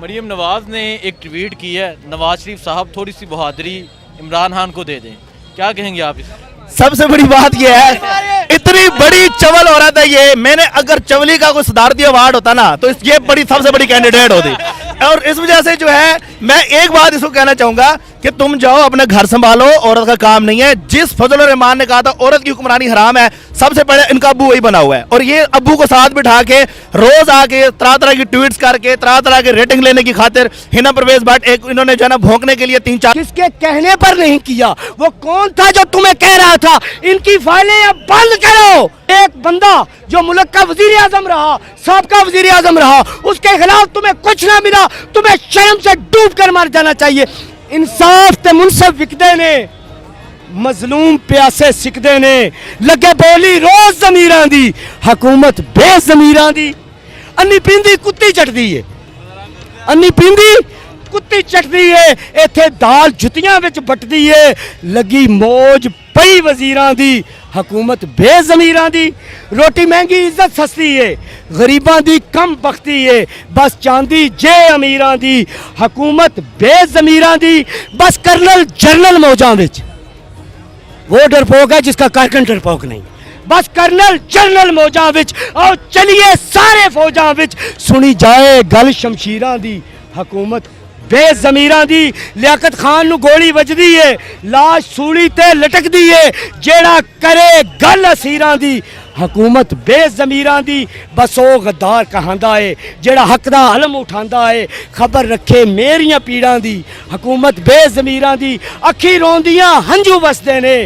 مریم نواز نے ایک ٹویٹ کی ہے، نواز شریف صاحب تھوڑی سی بہادری عمران خان کو دے دیں، کیا کہیں گے آپ اس میں؟ سب سے بڑی بات یہ ہے اتنی بڑی چول عورت ہے یہ. میں نے اگر چولی کا کوئی صدارتی ایوارڈ ہوتا نا تو یہ بڑی سب سے بڑی کینڈیڈیٹ ہوتی. اور اس وجہ سے جو ہے میں ایک بات اس کو کہنا چاہوں گا کہ تم جاؤ اپنے گھر سنبھالو، عورت کا کام نہیں ہے. جس فضل الرحمان نے کہا تھا عورت کی حکمرانی حرام ہے، سب سے پہلے ان کا ابو وہی بنا ہوا ہے. اور یہ ابو کو ساتھ بٹھا کے روز آ کے طرح طرح کی ٹویٹس کر کے طرح طرح کے ریٹنگ لینے کی خاطر ہنا پرویز بٹ ایک انہوں نے جو ہے نا بھونکنے کے لیے 3-4 کس کے کہنے پر نہیں کیا. وہ کون تھا جو تمہیں کہہ رہا تھا ان کی فائلیں اب بند کرو؟ ایک بندہ جو ملک کا وزیر اعظم رہا، سابقہ وزیر اعظم رہا، اس کے خلاف تمہیں کچھ نہ ملا، تمہیں شرم سے ڈوب کر مر جانا چاہیے. انصاف تے منصف وکدے نے، مظلوم پیاسے سکدے نے، لگے بولی روز ضمیراں دی، حکومت بے ضمیراں دی. انی پیندی کتی چٹدی ہے، انی پیندی کتی چٹدی ہے. ایتھے دال جتیاں وچ بٹدی ہے. لگی موج پئی وزیراں دی، حکومت بے ضمیراں دی. روٹی مہنگی عزت سستی ہے، غریباں دی کم بختی ہے. بس چاندی جے امیراں دی، حکومت بے ضمیراں دی. بس کرنل جنرل موجاں وچ وہ ڈرپوک ہے جس کا کارکن ڈرپوک نہیں. بس کرنل جنرل موجاں وچ اور چلیے سارے فوجاں وچ سنی جائے گل شمشیراں دی، حکومت بے ضمیراں دی. لیاقت خان نو گولی وجدی ہے، لاش سولی تے لٹک دی ہے. جیڑا کرے گل اسیراں دی، حکومت بے ضمیراں دی. بس او غدار کہاندا ہے جیڑا حق دا علم اٹھاندا ہے. خبر رکھے میریاں پیڑاں دی، حکومت بے ضمیراں دی. اکھی روندیاں ہنجو وسدے نے،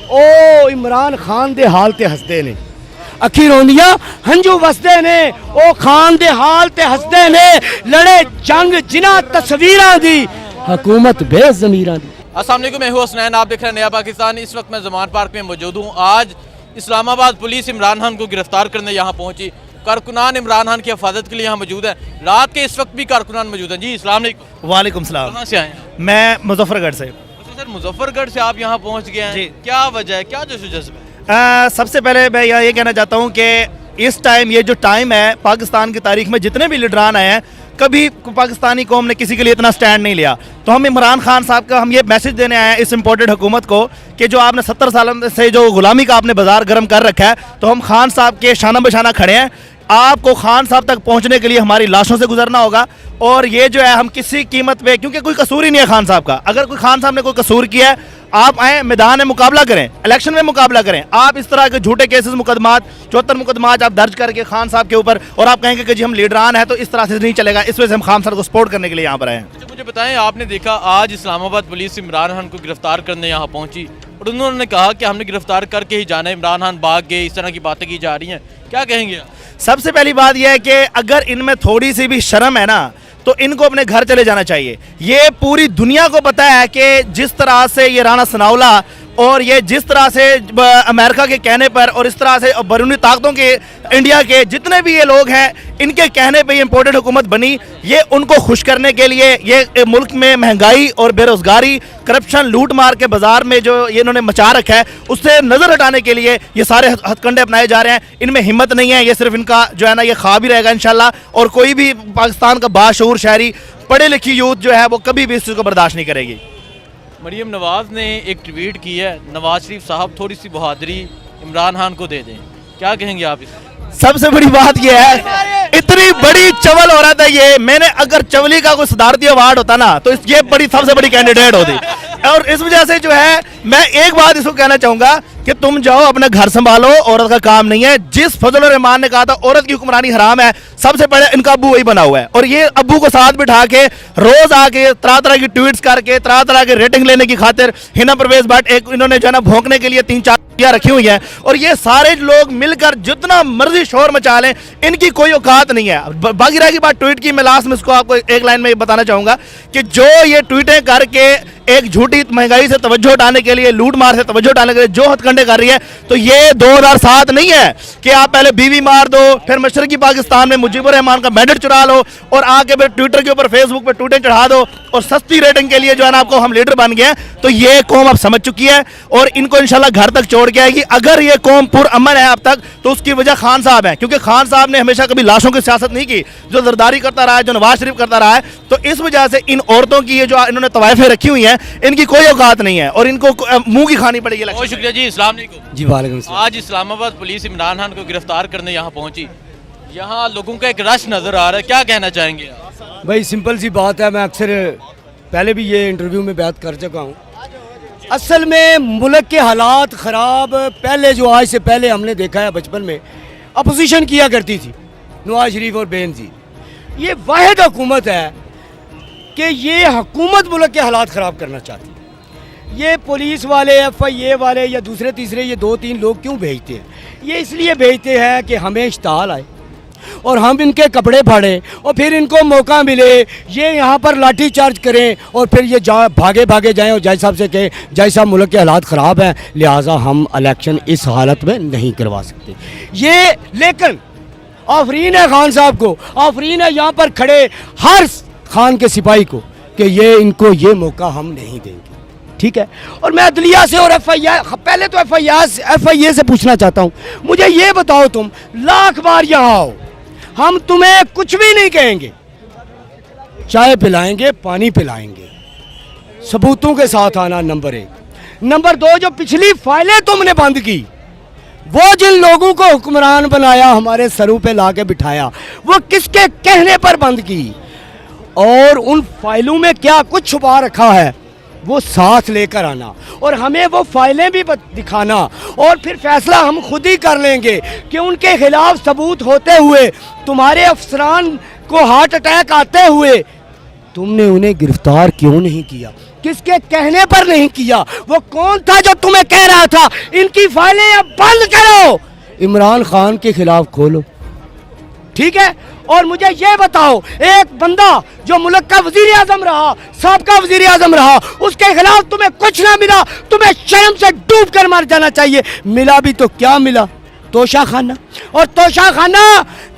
او عمران خان دے حال تے ہسدے نے. اکھی روندیاں ہنجو وسدے نے، او خان دے حال تے ہسدے نے. لڑے جنگ جنہ تصویراں دی، حکومت بے ضمیراں دی. السلام علیکم، میں ہوں حسنین، آپ دیکھ رہے ہیں نیا پاکستان. اس وقت میں زمان پارک میں موجود ہوں. آج اسلام آباد پولیس عمران خان کو گرفتار کرنے یہاں پہنچی. کارکنان عمران خان کی حفاظت کے لیے یہاں موجود ہیں. رات کے اس وقت بھی کارکنان موجود ہیں. جی السلام علیکم. وعلیکم السلام. کہاں سے آئے ہیں؟ میں مظفر گڑھ سے. سر مظفر گڑھ سے آپ یہاں پہنچ گئے ہیں، جی. کیا وجہ ہے، کیا جوش و جذبہ ہے؟ سب سے پہلے میں یہ کہنا چاہتا ہوں کہ اس ٹائم یہ جو ٹائم ہے پاکستان کی تاریخ میں جتنے بھی لیڈران آئے ہیں کبھی پاکستانی قوم نے کسی کے لیے اتنا سٹینڈ نہیں لیا. تو ہم عمران خان صاحب کا ہم یہ میسج دینے آئے ہیں اس امپورٹڈ حکومت کو کہ جو آپ نے 70 سالوں سے جو غلامی کا آپ نے بازار گرم کر رکھا ہے، تو ہم خان صاحب کے شانہ بشانہ کھڑے ہیں. آپ کو خان صاحب تک پہنچنے کے لیے ہماری لاشوں سے گزرنا ہوگا. اور یہ جو ہے ہم کسی قیمت پہ، کیونکہ کوئی قصور ہی نہیں ہے خان صاحب کا. اگر کوئی خان صاحب نے کوئی قصور کیا ہے، آپ آئیں میدان میں مقابلہ کریں، الیکشن میں مقابلہ کریں. آپ اس طرح کے جھوٹے کیسز مقدمات 74 مقدمات آپ درج کر کے خان صاحب کے اوپر اور آپ کہیں گے کہ جی ہم لیڈران ہیں، تو اس طرح سے نہیں چلے گا. اس وجہ سے ہم خان صاحب کو سپورٹ کرنے کے لیے یہاں پر آئے ہیں. مجھے بتائیں، آپ نے دیکھا آج اسلام آباد پولیس عمران خان کو گرفتار کرنے یہاں پہنچی اور انہوں نے کہا کہ ہم نے گرفتار کر کے ہی جانا ہے، عمران خان بھاگ گئے، اس طرح کی باتیں کی جا رہی ہیں، کیا کہیں گے؟ سب سے پہلی بات یہ ہے کہ اگر ان میں تھوڑی سی بھی شرم ہے نا تو ان کو اپنے گھر چلے جانا چاہیے. یہ پوری دنیا کو پتہ ہے کہ جس طرح سے یہ رانا ثناءاللہ اور یہ جس طرح سے امریکہ کے کہنے پر اور اس طرح سے بیرونی طاقتوں کے انڈیا کے جتنے بھی یہ لوگ ہیں ان کے کہنے پہ یہ امپورٹڈ حکومت بنی. یہ ان کو خوش کرنے کے لیے، یہ ملک میں مہنگائی اور بے روزگاری، کرپشن، لوٹ مار کے بازار میں جو یہ انہوں نے مچا رکھا ہے اس سے نظر ہٹانے کے لیے یہ سارے ہتھ کنڈے اپنائے جا رہے ہیں. ان میں ہمت نہیں ہے. یہ صرف ان کا جو ہے نا یہ خواب ہی رہے گا انشاءاللہ. اور کوئی بھی پاکستان کا باشعور شہری، پڑھے لکھی یوتھ جو ہے وہ کبھی بھی اس چیز کو برداشت نہیں کرے گی. مریم نواز نے ایک ٹویٹ کی ہے، نواز شریف صاحب تھوڑی سی بہادری عمران خان کو دے دیں، کیا کہیں گے آپ اس میں؟ سب سے بڑی بات یہ ہے اتنی بڑی چول عورت ہے یہ. میں نے اگر چولی کا کوئی صدارتی ایوارڈ ہوتا نا تو یہ بڑی سب سے بڑی کینڈیڈیٹ ہوتی. اور اس وجہ سے جو ہے میں ایک بات اس کو کہنا چاہوں گا کہ تم جاؤ اپنے گھر سنبھالو، عورت کا کام نہیں ہے. جس فضل الرحمان نے کہا تھا عورت کی حکمرانی حرام ہے، سب سے پہلے ان کا ابو وہی بنا ہوا ہے. اور یہ ابو کو ساتھ بٹھا کے روز آ کے طرح طرح کی ٹویٹس کر کے طرح طرح کے ریٹنگ لینے کی خاطر ہنا پرویز بٹ ایک انہوں نے جو ہے نا بھونکنے کے لیے 3-4 رکھی ہوئی ہیں. اور یہ سارے لوگ مل کر جتنا مرضی شور مچا لیں ان کی کوئی اوقات نہیں ہے. باقی رہ کی بات ٹویٹ کی، میں لاسٹ میں اس کو آپ کو ایک لائن میں بتانا چاہوں گا کہ جو یہ ٹویٹیں کر کے ایک جھوٹی مہنگائی سے توجہ ہٹانے کے لیے، لوٹ مار سے توجہ ہٹانے کے لیے جو ہتھ کنڈے کر رہی ہے، تو یہ 2007 نہیں ہے کہ آپ پہلے بیوی مار دو، پھر مشرقی پاکستان میں مجیب الرحمان کا مینڈیٹ چرا لو اور آ کے پھر ٹویٹر کے اوپر فیس بک پہ ٹویٹیں چڑھا دو اور سستی ریٹنگ کے لیے جو ہے نا آپ کو ہم لیڈر بن گئے ہیں. تو یہ قوم اب سمجھ چکی ہے اور ان کو انشاءاللہ گھر تک چھوڑ کے آئے گی. اگر یہ قوم پر امن ہے اب تک تو اس کی وجہ خان صاحب ہیں, کیونکہ خان صاحب نے ہمیشہ کبھی لاشوں کی سیاست نہیں کی, جو زرداری کرتا رہا ہے, جو نواز شریف کرتا رہا ہے. تو اس وجہ سے ان عورتوں کی یہ جو انہوں نے طوائفیں رکھی ہوئی ہیں, ان کی کوئی اوقات نہیں ہے اور ان کو منہ کی کھانی پڑے گی. بہت شکریہ جی. السلام علیکم جی وعلیکم السلام. آج اسلام آباد پولیس عمران خان کو گرفتار کرنے یہاں پہنچی, یہاں لوگوں کا ایک رش نظر آ رہا ہے, کیا کہنا چاہیں گے آپ؟ بھائی سمپل سی بات ہے, میں اکثر پہلے بھی یہ انٹرویو میں بات کر چکا ہوں. اصل میں ملک کے حالات خراب پہلے جو آج سے پہلے ہم نے دیکھا ہے بچپن میں اپوزیشن کیا کرتی تھی, نواز شریف اور بینظیر. یہ واحد حکومت ہے کہ یہ حکومت ملک کے حالات خراب کرنا چاہتی ہے. یہ پولیس والے, ایف آئی اے والے یا دوسرے تیسرے یہ 2-3 لوگ کیوں بھیجتے ہیں؟ یہ اس لیے بھیجتے ہیں کہ ہمیں اشتعال آئے اور ہم ان کے کپڑے پھاڑیں اور پھر ان کو موقع ملے یہ یہاں پر لاٹھی چارج کریں اور پھر یہ بھاگے جائیں اور جج صاحب سے کہیں جج صاحب ملک کے حالات خراب ہیں لہٰذا ہم الیکشن اس حالت میں نہیں کروا سکتے. یہ لیکن آفرین ہے خان صاحب کو, آفرین ہے یہاں پر کھڑے ہر خان کے سپاہی کو کہ یہ ان کو یہ موقع ہم نہیں دیں گے. ٹھیک ہے, اور میں عدلیہ سے اور ایف آئی اے, پہلے تو ایف آئی اے سے پوچھنا چاہتا ہوں, مجھے یہ بتاؤ, تم لاکھ بار یہاں آؤ, ہم تمہیں کچھ بھی نہیں کہیں گے, چائے پلائیں گے, پانی پلائیں گے, ثبوتوں کے ساتھ آنا. نمبر 1. نمبر 2, جو پچھلی فائلیں تم نے بند کی, وہ جن لوگوں کو حکمران بنایا, ہمارے سروں پہ لا کے بٹھایا, وہ کس کے کہنے پر بند کی, اور ان فائلوں میں کیا کچھ چھپا رکھا ہے وہ ساتھ لے کر آنا, اور ہمیں وہ فائلیں بھی دکھانا, اور پھر فیصلہ ہم خود ہی کر لیں گے کہ ان کے خلاف ثبوت ہوتے ہوئے, تمہارے افسران کو ہارٹ اٹیک آتے ہوئے تم نے انہیں گرفتار کیوں نہیں کیا, کس کے کہنے پر نہیں کیا, وہ کون تھا جو تمہیں کہہ رہا تھا ان کی فائلیں اب بند کرو, عمران خان کے خلاف کھولو. ٹھیک ہے, اور مجھے یہ بتاؤ, ایک بندہ جو ملک کا وزیر اعظم رہا, سابقہ وزیر اعظم رہا, اس کے خلاف تمہیں کچھ نہ ملا, تمہیں شرم سے ڈوب کر مر جانا چاہیے. ملا بھی تو کیا ملا, توشہ خانہ, اور توشہ خانہ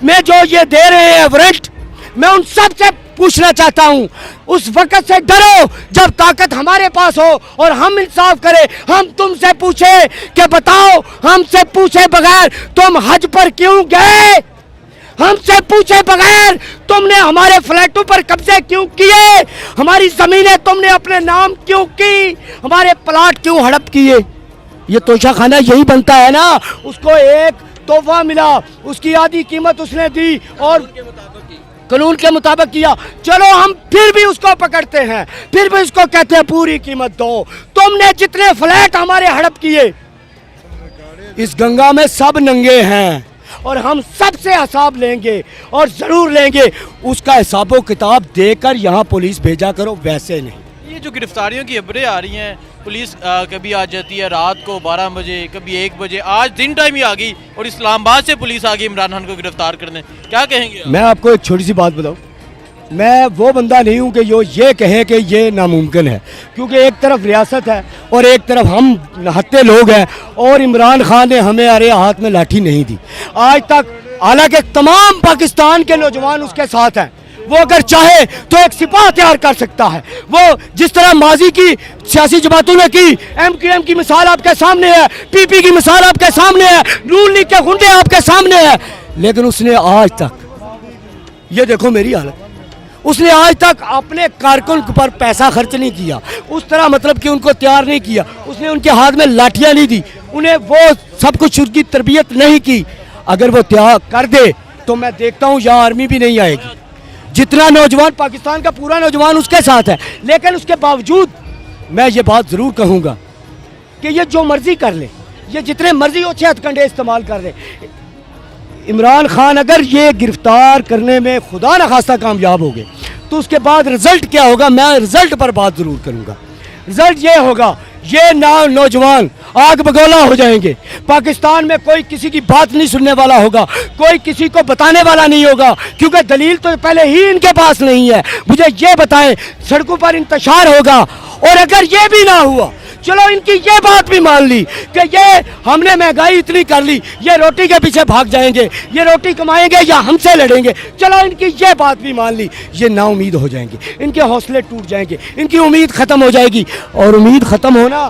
میں جو یہ دے رہے ہیں وارنٹ, میں ان سب سے پوچھنا چاہتا ہوں, اس وقت سے ڈرو جب طاقت ہمارے پاس ہو اور ہم انصاف کریں. ہم تم سے پوچھے کہ بتاؤ, ہم سے پوچھے بغیر تم حج پر کیوں گئے, ہم سے پوچھے بغیر تم نے ہمارے فلیٹوں پر قبضے کیوں کیے, ہماری زمینیں تم نے اپنے نام کیوں کی, ہمارے پلاٹ کیوں ہڑپ کیے. یہ توشہ خانہ یہی بنتا ہے نا, اس کو ایک تحفہ ملا, اس کی آدھی قیمت اس نے دی اور قانون کے مطابق کیا. چلو ہم پھر بھی اس کو پکڑتے ہیں, پھر بھی اس کو کہتے ہیں پوری قیمت دو. تم نے جتنے فلیٹ ہمارے ہڑپ کیے, اس گنگا میں سب ننگے ہیں اور ہم سب سے حساب لیں گے اور ضرور لیں گے. اس کا حساب و کتاب دے کر یہاں پولیس بھیجا کرو, ویسے نہیں. یہ جو گرفتاریوں کی خبریں آ رہی ہیں, پولیس کبھی آ جاتی ہے رات کو 12 بجے, کبھی 1 بجے, آج دن ٹائم ہی آ گئی اور اسلام آباد سے پولیس آ گئی عمران خان کو گرفتار کرنے, کیا کہیں گے؟ میں آپ کو ایک چھوٹی سی بات بتاؤں, میں وہ بندہ نہیں ہوں کہ یہ کہیں کہ یہ ناممکن ہے, کیونکہ ایک طرف ریاست ہے اور ایک طرف ہم نہتے لوگ ہیں, اور عمران خان نے ہمیں ارے ہاتھ میں لاٹھی نہیں دی آج تک, حالانکہ تمام پاکستان کے نوجوان اس کے ساتھ ہیں. وہ اگر چاہے تو ایک سپاہ تیار کر سکتا ہے, وہ جس طرح ماضی کی سیاسی جماعتوں نے کی, ایم کیو ایم کی مثال آپ کے سامنے ہے, پی پی کی مثال آپ کے سامنے ہے, نون لیگ کے گنڈے آپ کے سامنے ہیں, لیکن اس نے آج تک, یہ دیکھو میری حالت, اس نے آج تک اپنے کارکن پر پیسہ خرچ نہیں کیا, اس طرح مطلب کہ ان کو تیار نہیں کیا, اس نے ان کے ہاتھ میں لاٹھیاں نہیں دی, انہیں وہ سب کچھ ان کی تربیت نہیں کی. اگر وہ تیار کر دے تو میں دیکھتا ہوں یہاں آرمی بھی نہیں آئے گی. جتنا نوجوان, پاکستان کا پورا نوجوان اس کے ساتھ ہے, لیکن اس کے باوجود میں یہ بات ضرور کہوں گا کہ یہ جو مرضی کر لے, یہ جتنے مرضی اچھے ہتھ کنڈے استعمال کر لے, عمران خان اگر یہ گرفتار کرنے میں خدا نخواستہ کامیاب ہو گئے تو اس کے بعد رزلٹ کیا ہوگا, میں رزلٹ پر بات ضرور کروں گا. رزلٹ یہ ہوگا, یہ نوجوان آگ بگولا ہو جائیں گے. پاکستان میں کوئی کسی کی بات نہیں سننے والا ہوگا, کوئی کسی کو بتانے والا نہیں ہوگا, کیونکہ دلیل تو پہلے ہی ان کے پاس نہیں ہے. مجھے یہ بتائیں, سڑکوں پر انتشار ہوگا, اور اگر یہ بھی نہ ہوا, چلو ان کی یہ بات بھی مان لی کہ یہ ہم نے مہنگائی اتنی کر لی, یہ روٹی کے پیچھے بھاگ جائیں گے, یہ روٹی کمائیں گے یا ہم سے لڑیں گے, چلو ان کی یہ بات بھی مان لی, یہ نا امید ہو جائیں گے, ان کے حوصلے ٹوٹ جائیں گے, ان کی امید ختم ہو جائے گی. اور امید ختم ہونا